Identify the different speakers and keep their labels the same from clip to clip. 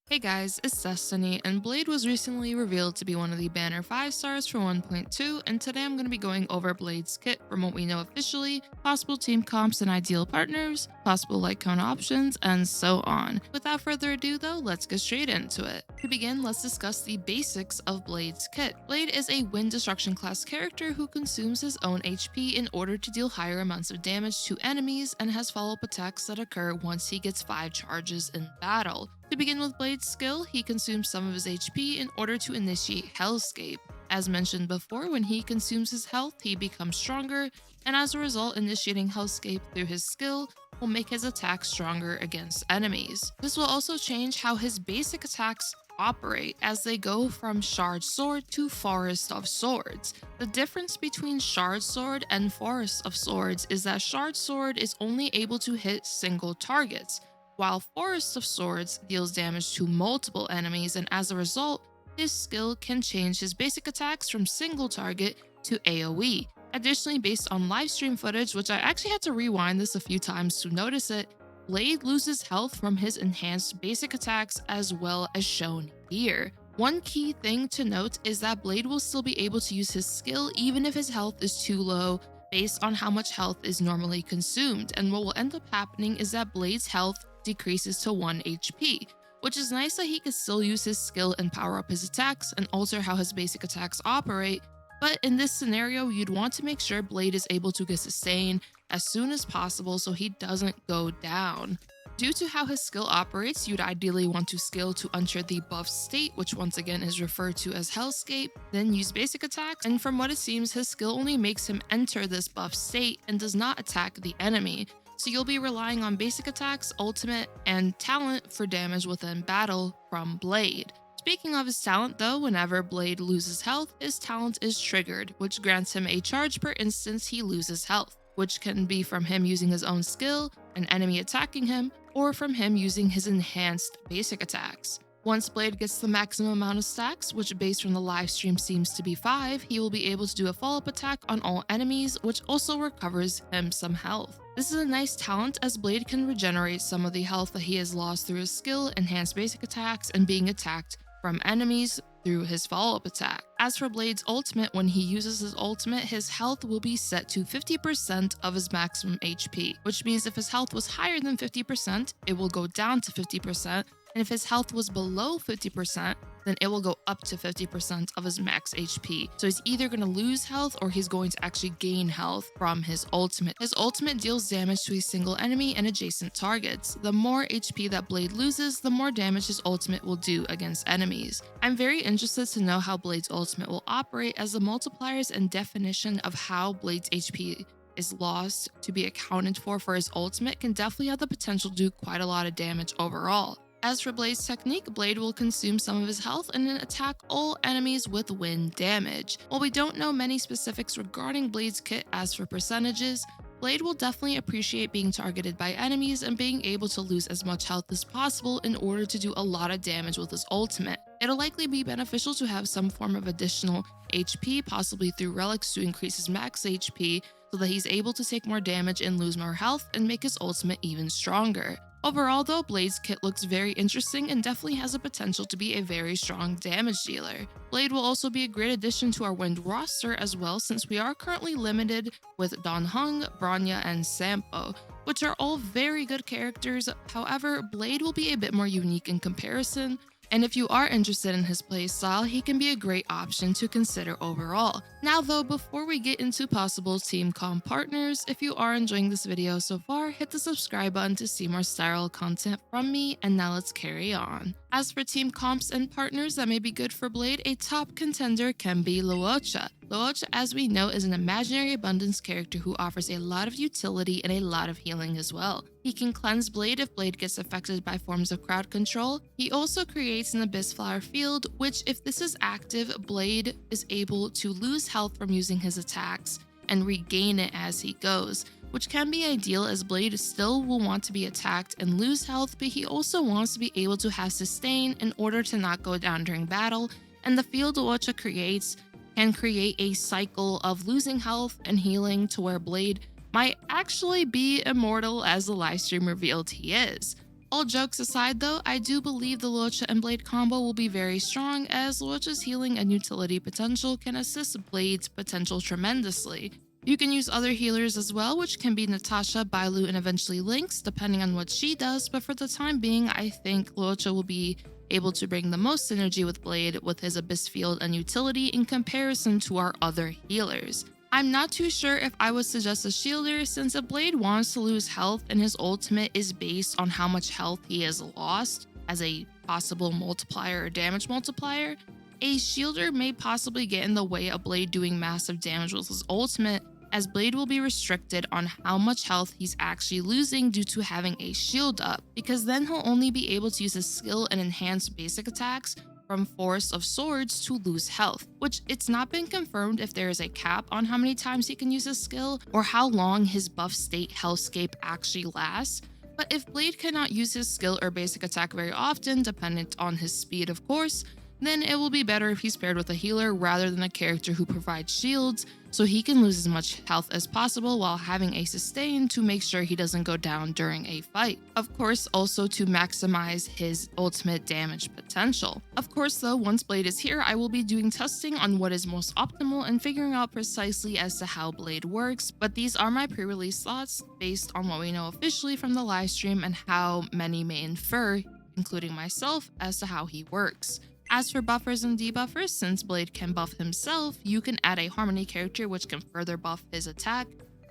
Speaker 1: Hey guys, it's Destiny, and Blade was recently revealed to be one of the banner 5 stars for 1.2, and today I'm going to be going over Blade's kit from what we know officially, possible team comps and ideal partners, possible light count options, and so on. Without further ado though, let's get straight into it. To begin, let's discuss the basics of Blade's kit. Blade is a wind destruction class character who consumes his own HP in order to deal higher amounts of damage to enemies and has follow-up attacks that occur once he gets 5 charges in battle. To begin with Blade's skill, he consumes some of his HP in order to initiate Hellscape. As mentioned before, when he consumes his health, he becomes stronger, and as a result, initiating Hellscape through his skill will make his attacks stronger against enemies. This will also change how his basic attacks operate as they go from Shard Sword to Forest of Swords. The difference between Shard Sword and Forest of Swords is that Shard Sword is only able to hit single targets, while Forest of Swords deals damage to multiple enemies, and as a result, his skill can change his basic attacks from single target to AoE. Additionally, based on livestream footage, which I actually had to rewind this a few times to notice it, Blade loses health from his enhanced basic attacks as well as shown here. One key thing to note is that Blade will still be able to use his skill even if his health is too low based on how much health is normally consumed, and what will end up happening is that Blade's health decreases to 1 HP, which is nice that he can still use his skill and power up his attacks and alter how his basic attacks operate, but in this scenario, you'd want to make sure Blade is able to get sustain as soon as possible so he doesn't go down. Due to how his skill operates, you'd ideally want to skill to enter the buff state, which once again is referred to as Hellscape, then use basic attacks, and from what it seems, his skill only makes him enter this buff state and does not attack the enemy. So you'll be relying on basic attacks, ultimate, and talent for damage within battle from Blade. Speaking of his talent though, whenever Blade loses health, his talent is triggered, which grants him a charge per instance he loses health, which can be from him using his own skill, an enemy attacking him, or from him using his enhanced basic attacks. Once Blade gets the maximum amount of stacks, which based from the live stream seems to be 5, he will be able to do a follow-up attack on all enemies, which also recovers him some health. This is a nice talent as Blade can regenerate some of the health that he has lost through his skill, enhanced basic attacks, and being attacked from enemies through his follow-up attack. As for Blade's ultimate, when he uses his ultimate, his health will be set to 50% of his maximum HP, which means if his health was higher than 50%, it will go down to 50%, and if his health was below 50%, then it will go up to 50% of his max HP. So he's either going to lose health or he's going to actually gain health from his ultimate. His ultimate deals damage to a single enemy and adjacent targets. The more HP that Blade loses, the more damage his ultimate will do against enemies. I'm very interested to know how Blade's ultimate will operate, as the multipliers and definition of how Blade's HP is lost to be accounted for his ultimate can definitely have the potential to do quite a lot of damage overall. As for Blade's technique, Blade will consume some of his health and then attack all enemies with wind damage. While we don't know many specifics regarding Blade's kit as for percentages, Blade will definitely appreciate being targeted by enemies and being able to lose as much health as possible in order to do a lot of damage with his ultimate. It'll likely be beneficial to have some form of additional HP, possibly through relics to increase his max HP, so that he's able to take more damage and lose more health and make his ultimate even stronger. Overall though, Blade's kit looks very interesting and definitely has the potential to be a very strong damage dealer. Blade will also be a great addition to our wind roster as well, since we are currently limited with Donghung, Bronya, and Sampo, which are all very good characters. However, Blade will be a bit more unique in comparison, and if you are interested in his playstyle, he can be a great option to consider overall. Now though, before we get into possible team comp partners, if you are enjoying this video so far, hit the subscribe button to see more style content from me, and now let's carry on. As for team comps and partners that may be good for Blade, a top contender can be Luocha. Luocha, as we know, is an imaginary abundance character who offers a lot of utility and a lot of healing as well. He can cleanse Blade if Blade gets affected by forms of crowd control. He also creates an Abyss Flower field, which if this is active, Blade is able to lose health from using his attacks and regain it as he goes, which can be ideal as Blade still will want to be attacked and lose health, but he also wants to be able to have sustain in order to not go down during battle, and the field Luocha creates can create a cycle of losing health and healing to where Blade might actually be immortal, as the livestream revealed he is. All jokes aside though, I do believe the luocha and blade combo will be very strong, as luocha's healing and utility potential can assist blade's potential tremendously. You can use other healers as well, which can be Natasha, Bailu, and eventually Lynx, depending on what she does, but for the time being, I think luocha will be able to bring the most synergy with Blade with his Abyss Field and utility in comparison to our other healers. I'm not too sure if I would suggest a shielder, since if Blade wants to lose health and his ultimate is based on how much health he has lost as a possible multiplier or damage multiplier, a shielder may possibly get in the way of Blade doing massive damage with his ultimate, as Blade will be restricted on how much health he's actually losing due to having a shield up, because then he'll only be able to use his skill and enhance basic attacks from Force of Swords to lose health, which it's not been confirmed if there is a cap on how many times he can use his skill or how long his buff state hellscape actually lasts. But if Blade cannot use his skill or basic attack very often, dependent on his speed of course, then it will be better if he's paired with a healer rather than a character who provides shields, so he can lose as much health as possible while having a sustain to make sure he doesn't go down during a fight. Of course, also to maximize his ultimate damage potential. Of course though, once Blade is here, I will be doing testing on what is most optimal and figuring out precisely as to how Blade works, but these are my pre-release thoughts based on what we know officially from the livestream and how many may infer, including myself, as to how he works. As for buffers and debuffers, since Blade can buff himself, you can add a Harmony character which can further buff his attack,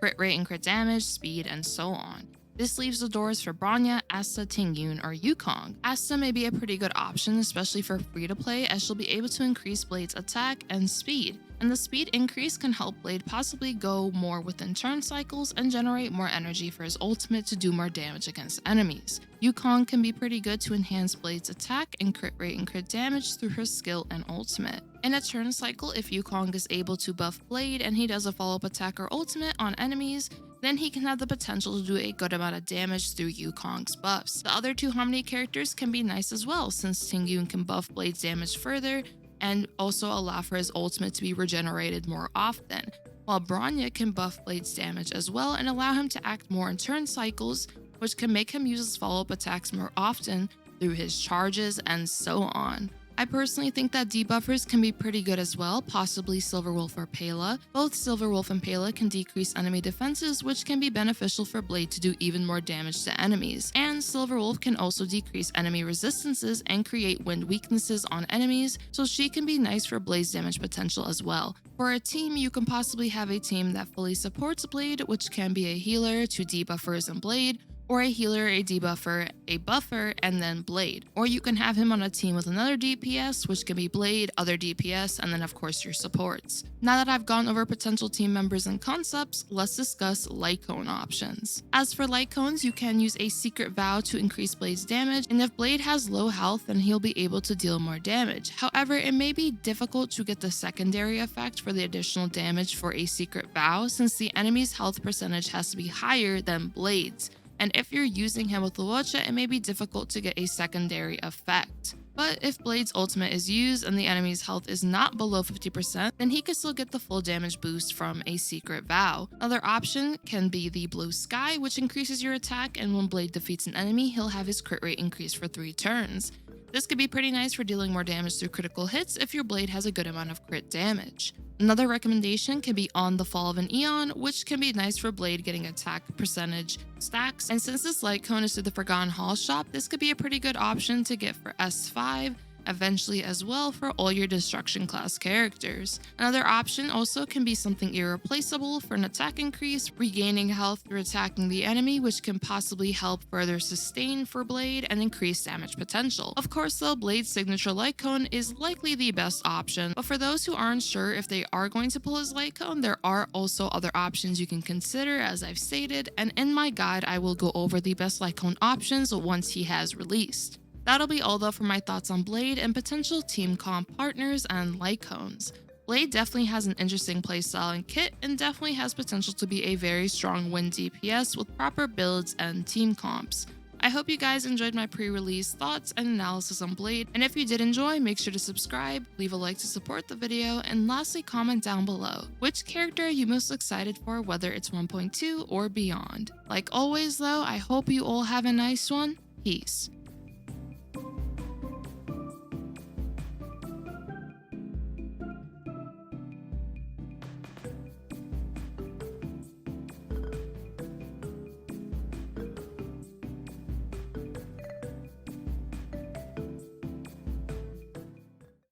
Speaker 1: crit rate and crit damage, speed, and so on. This leaves the doors for Bronya, Asta, Tingyun, or Yukong. Asta may be a pretty good option, especially for free-to-play, as she'll be able to increase Blade's attack and speed. And the speed increase can help Blade possibly go more within turn cycles and generate more energy for his ultimate to do more damage against enemies. Yukong can be pretty good to enhance Blade's attack and crit rate and crit damage through her skill and ultimate. In a turn cycle, if Yukong is able to buff Blade and he does a follow-up attack or ultimate on enemies, then he can have the potential to do a good amount of damage through Yukong's buffs. The other two Harmony characters can be nice as well, since Tingyun can buff Blade's damage further and also allow for his ultimate to be regenerated more often, while Bronya can buff Blade's damage as well and allow him to act more in turn cycles, which can make him use his follow-up attacks more often through his charges and so on. I personally think that debuffers can be pretty good as well, possibly Silverwolf or Pela. Both Silverwolf and Pela can decrease enemy defenses, which can be beneficial for Blade to do even more damage to enemies. And Silverwolf can also decrease enemy resistances and create wind weaknesses on enemies, so she can be nice for Blade's damage potential as well. For a team, you can possibly have a team that fully supports Blade, which can be a healer, two debuffers, and Blade, or a healer, a debuffer, a buffer, and then Blade. Or you can have him on a team with another DPS, which can be Blade, other DPS, and then of course your supports. Now that I've gone over potential team members and concepts, let's discuss light cone options. As for light cones, you can use a secret vow to increase Blade's damage, and if Blade has low health, then he'll be able to deal more damage. However, it may be difficult to get the secondary effect for the additional damage for a secret vow, since the enemy's health percentage has to be higher than Blade's. And if you're using him with luocha, it may be difficult to get a secondary effect. But if Blade's ultimate is used and the enemy's health is not below 50%, then he can still get the full damage boost from a secret vow. Another option can be the blue sky, which increases your attack, and when Blade defeats an enemy, he'll have his crit rate increase for 3 turns. This could be pretty nice for dealing more damage through critical hits if your Blade has a good amount of crit damage. Another recommendation can be On the Fall of an Eon, which can be nice for Blade getting attack percentage stacks. And since this light cone is through the Forgotten Hall shop, this could be a pretty good option to get for S5, eventually as well for all your destruction class characters. Another option also can be something irreplaceable for an attack increase, regaining health through attacking the enemy, which can possibly help further sustain for Blade and increase damage potential. Of course though, Blade's signature light cone is likely the best option, but for those who aren't sure if they are going to pull his light cone, there are also other options you can consider, as I've stated, and in my guide I will go over the best light cone options once he has released. That'll be all though for my thoughts on Blade and potential team comp partners and light cones. Blade definitely has an interesting playstyle and kit, and definitely has potential to be a very strong win DPS with proper builds and team comps. I hope you guys enjoyed my pre-release thoughts and analysis on Blade, and if you did enjoy, make sure to subscribe, leave a like to support the video, and lastly comment down below. Which character are you most excited for, whether it's 1.2 or beyond? Like always though, I hope you all have a nice one, Peace.